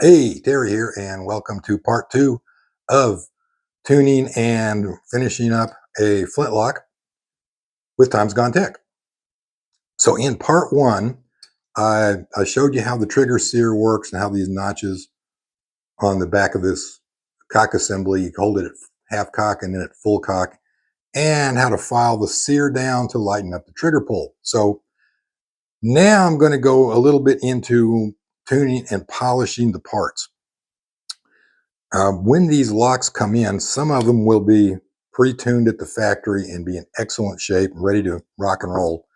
Hey, Terry here, and welcome to part two of tuning and finishing up a Flintlock with Times Gone Tech. So, in part one, I showed you how the trigger sear works and how these notches on the back of this cock assembly, you hold it at half cock and then at full cock, and how to file the sear down to lighten up the trigger pull. So, now I'm going to go a little bit into tuning and polishing the parts. When these locks come in, some of them will be pre-tuned at the factory and be in excellent shape, ready to rock and roll.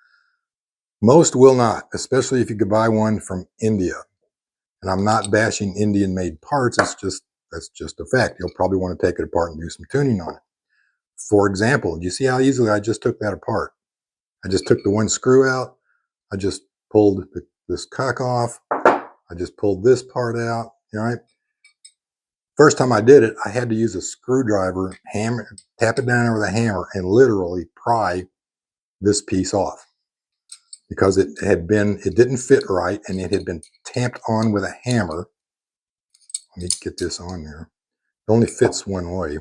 Most will not, especially if you could buy one from India. And I'm not bashing Indian-made parts. That's just a fact. You'll probably want to take it apart and do some tuning on it. For example, do you see how easily I just took that apart? I just took the one screw out. I just pulled this cock off. I just pulled this part out. All right. First time I did it, I had to use a screwdriver, hammer, tap it down with a hammer, and literally pry this piece off because it didn't fit right, and it had been tamped on with a hammer. Let me get this on there. It only fits one way.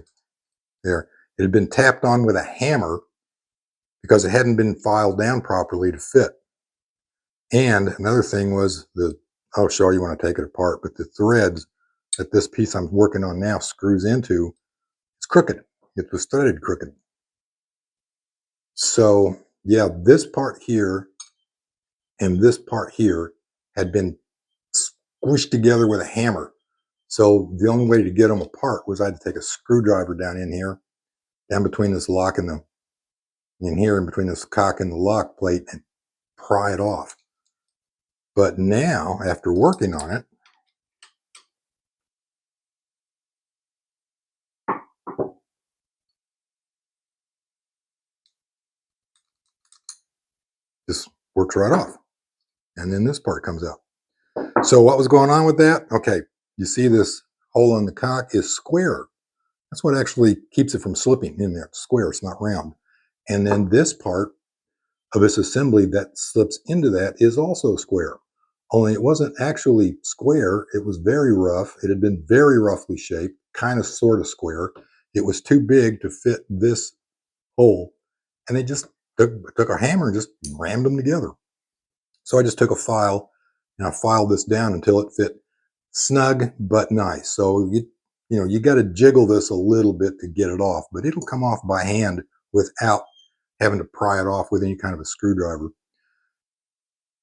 There, it had been tapped on with a hammer because it hadn't been filed down properly to fit. And another thing was I'll show you when I take it apart, but the threads that this piece I'm working on now screws into, it's crooked. It was threaded crooked. So yeah, this part here and this part here had been squished together with a hammer. So the only way to get them apart was I had to take a screwdriver down in here, down between this lock and in here, in between this cock and the lock plate, and pry it off. But now, after working on it, this works right off. And then this part comes out. So what was going on with that? Okay, you see this hole in the cock is square. That's what actually keeps it from slipping in there. It's square, it's not round. And then this part of this assembly that slips into that is also square. Only it wasn't actually square, it was very rough. It had been very roughly shaped, kind of sort of square. It was too big to fit this hole. And they just took a hammer and just rammed them together. So I just took a file and I filed this down until it fit snug but nice. So you got to jiggle this a little bit to get it off, but it'll come off by hand without having to pry it off with any kind of a screwdriver.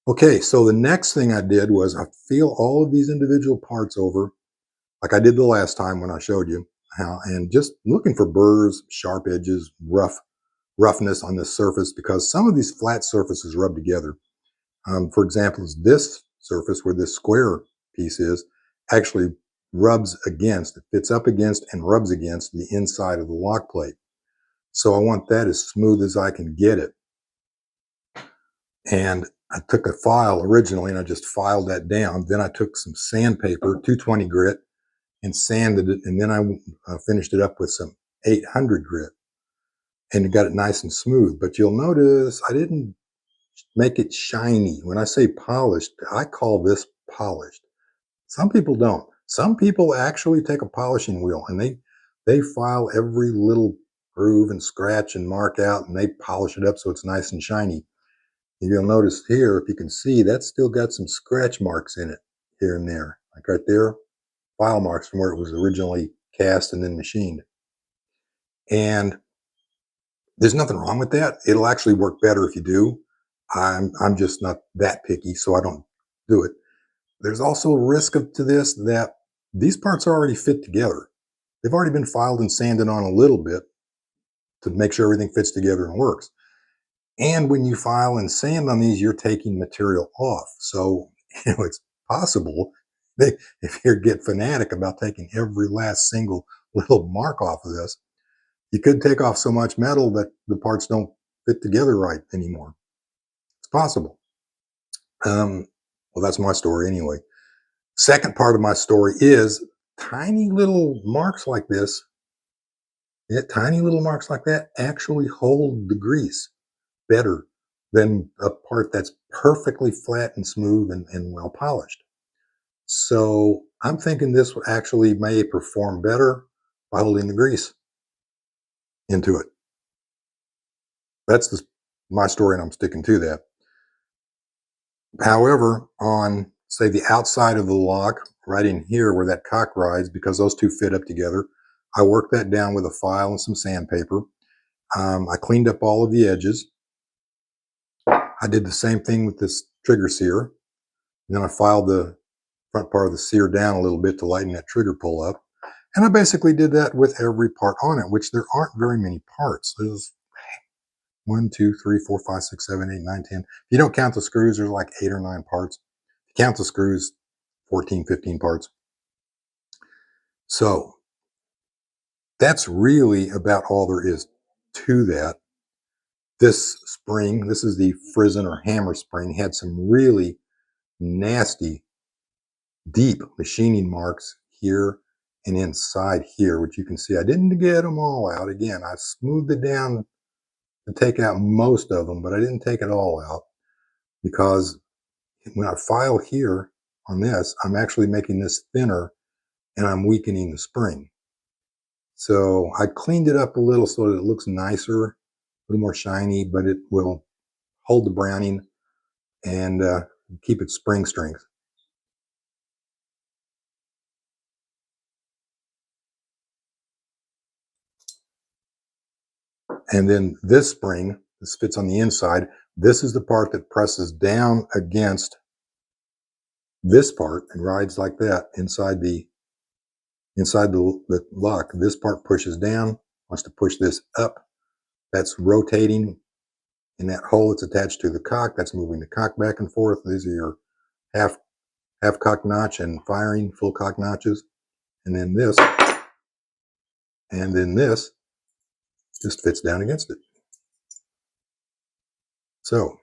Okay, so the next thing I did was I feel all of these individual parts over, like I did the last time when I showed you how, and just looking for burrs, sharp edges, roughness on this surface, because some of these flat surfaces rub together. For example, this surface where this square piece is actually rubs against, it fits up against and rubs against the inside of the lock plate. So I want that as smooth as I can get it. And I took a file originally and I just filed that down. Then I took some sandpaper, 220 grit, and sanded it. And then I finished it up with some 800 grit and got it nice and smooth. But you'll notice I didn't make it shiny. When I say polished, I call this polished. Some people don't. Some people actually take a polishing wheel and they file every little groove and scratch and mark out, and they polish it up so it's nice and shiny. And you'll notice here, if you can see, that's still got some scratch marks in it here and there, like right there, file marks from where it was originally cast and then machined. And there's nothing wrong with that. It'll actually work better if you do. I'm just not that picky, so I don't do it. There's also a risk to this that these parts are already fit together. They've already been filed and sanded on a little bit to make sure everything fits together and works. And when you file and sand on these, you're taking material off. So, it's possible that if you get fanatic about taking every last single little mark off of this, you could take off so much metal that the parts don't fit together right anymore. It's possible. Well, that's my story anyway. Second part of my story is tiny little marks like this. Yeah, tiny little marks like that actually hold the grease better than a part that's perfectly flat and smooth and well polished. So I'm thinking this actually may perform better by holding the grease into it. That's my story, and I'm sticking to that. However, on, say, the outside of the lock, right in here where that cock rides, because those two fit up together, I worked that down with a file and some sandpaper. I cleaned up all of the edges. I did the same thing with this trigger sear. And then I filed the front part of the sear down a little bit to lighten that trigger pull up. And I basically did that with every part on it, which there aren't very many parts. There's 1, 2, 3, 4, 5, 6, 7, 8, 9, 10. If you don't count the screws, there's like 8 or 9 parts. If you count the screws, 14, 15 parts. So that's really about all there is to that. This spring, this is the Frizzen or hammer spring, had some really nasty, deep machining marks here and inside here, which you can see. I didn't get them all out. Again, I smoothed it down to take out most of them, but I didn't take it all out because when I file here on this, I'm actually making this thinner and I'm weakening the spring. So I cleaned it up a little so that it looks nicer, a little more shiny, but it will hold the browning and keep its spring strength. And then this spring, this fits on the inside. This is the part that presses down against this part and rides like that inside the lock. This part pushes down, wants to push this up. That's rotating in that hole that's attached to the cock. That's moving the cock back and forth. These are your half cock notch and firing full cock notches. And then this just fits down against it. So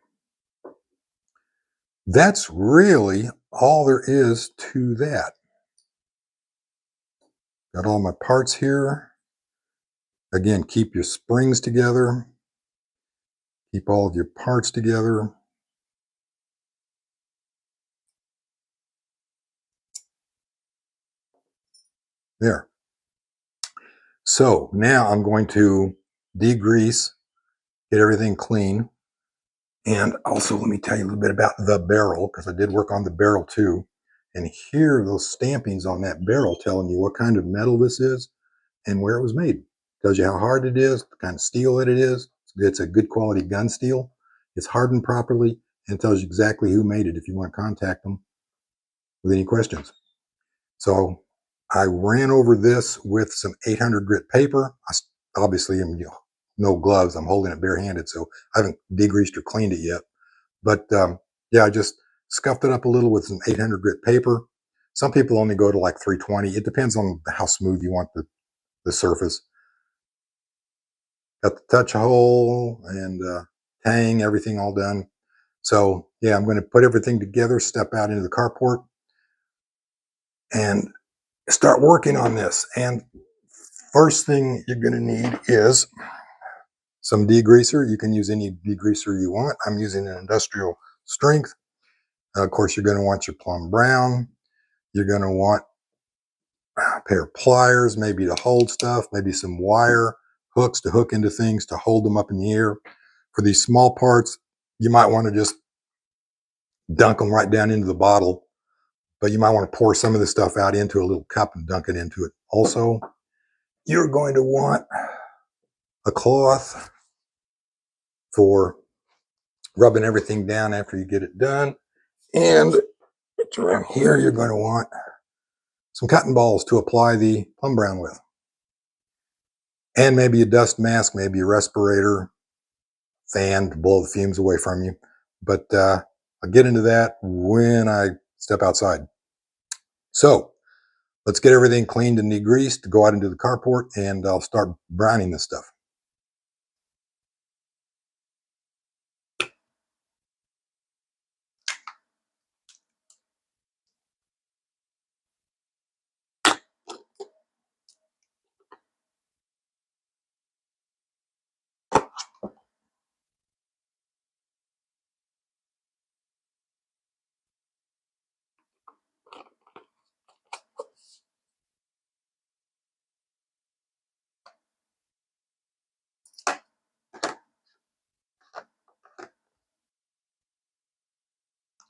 that's really all there is to that. Got all my parts here. Again, keep your springs together. Keep all of your parts together. There. So now I'm going to degrease, get everything clean. And also, let me tell you a little bit about the barrel, because I did work on the barrel too. And here are those stampings on that barrel telling you what kind of metal this is and where it was made. Tells you how hard it is, the kind of steel that it is. It's a good quality gun steel. It's hardened properly and tells you exactly who made it if you want to contact them with any questions. So I ran over this with some 800 grit paper. Obviously, I'm no gloves. I'm holding it barehanded, so I haven't degreased or cleaned it yet. But yeah, I just scuffed it up a little with some 800 grit paper. Some people only go to like 320. It depends on how smooth you want the surface. Got the touch hole and tang, everything all done. So yeah, I'm going to put everything together, step out into the carport, and start working on this. And first thing you're going to need is some degreaser. You can use any degreaser you want. I'm using an industrial strength. Of course, you're going to want your plum brown. You're going to want a pair of pliers, maybe to hold stuff, maybe some wire hooks to hook into things to hold them up in the air. For these small parts, you might want to just dunk them right down into the bottle, but you might want to pour some of this stuff out into a little cup and dunk it into it. Also, you're going to want a cloth for rubbing everything down after you get it done. And it's around here, you're going to want some cotton balls to apply the plum brown with. And maybe a dust mask, maybe a respirator, fan to blow the fumes away from you. But I'll get into that when I step outside. So let's get everything cleaned and degreased, go out into the carport, and I'll start browning this stuff.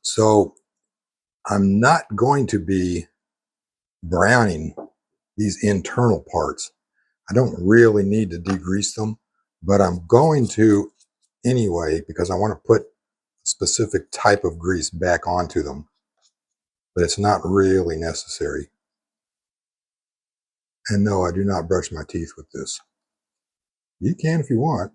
So I'm not going to be browning these internal parts. I don't really need to degrease them, but I'm going to anyway because I want to put a specific type of grease back onto them, but it's not really necessary. And no, I do not brush my teeth with this. You can if you want.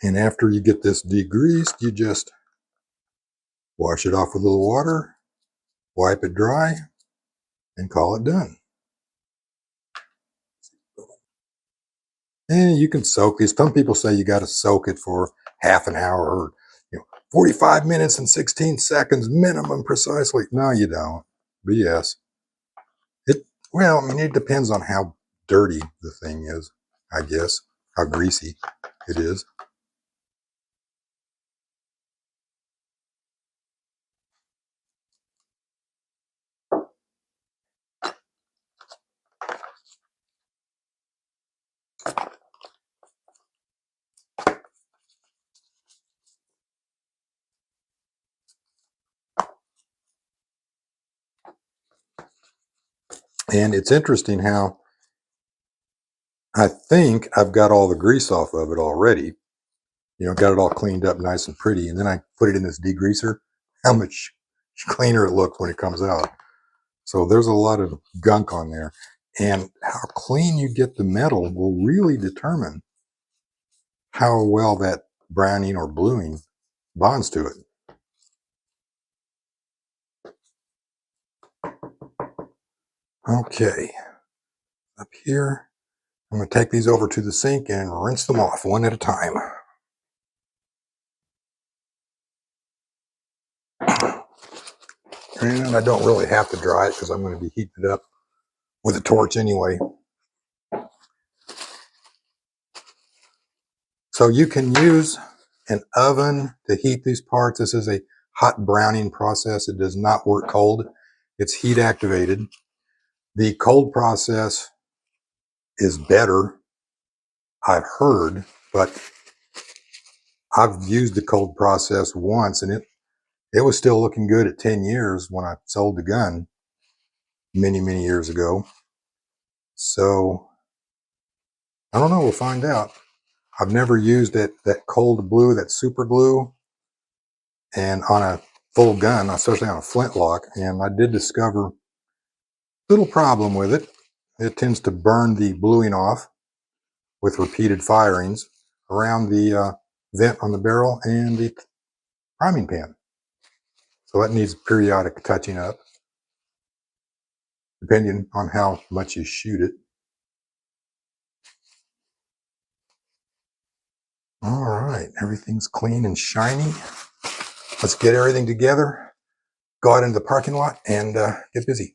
And after you get this degreased, you just wash it off with a little water, wipe it dry, and call it done. And you can soak these. Some people say you got to soak it for half an hour or 45 minutes and 16 seconds minimum precisely. No, you don't. BS. Well, I mean, it depends on how dirty the thing is, I guess, how greasy it is. And it's interesting how I think I've got all the grease off of it already. Got it all cleaned up nice and pretty. And then I put it in this degreaser. How much cleaner it looks when it comes out. So there's a lot of gunk on there. And how clean you get the metal will really determine how well that browning or bluing bonds to it. Okay, up here, I'm going to take these over to the sink and rinse them off one at a time. And I don't really have to dry it because I'm going to be heating it up with a torch anyway. So you can use an oven to heat these parts. This is a hot browning process. It does not work cold. It's heat activated. The cold process is better, I've heard, but I've used the cold process once and it was still looking good at 10 years when I sold the gun many, many years ago. So I don't know, we'll find out. I've never used that cold blue, that super glue, and on a full gun, especially on a Flintlock, and I did discover a little problem with it. It tends to burn the bluing off with repeated firings around the vent on the barrel and the priming pan. So that needs periodic touching up, depending on how much you shoot it. All right, everything's clean and shiny. Let's get everything together, go out into the parking lot, and get busy.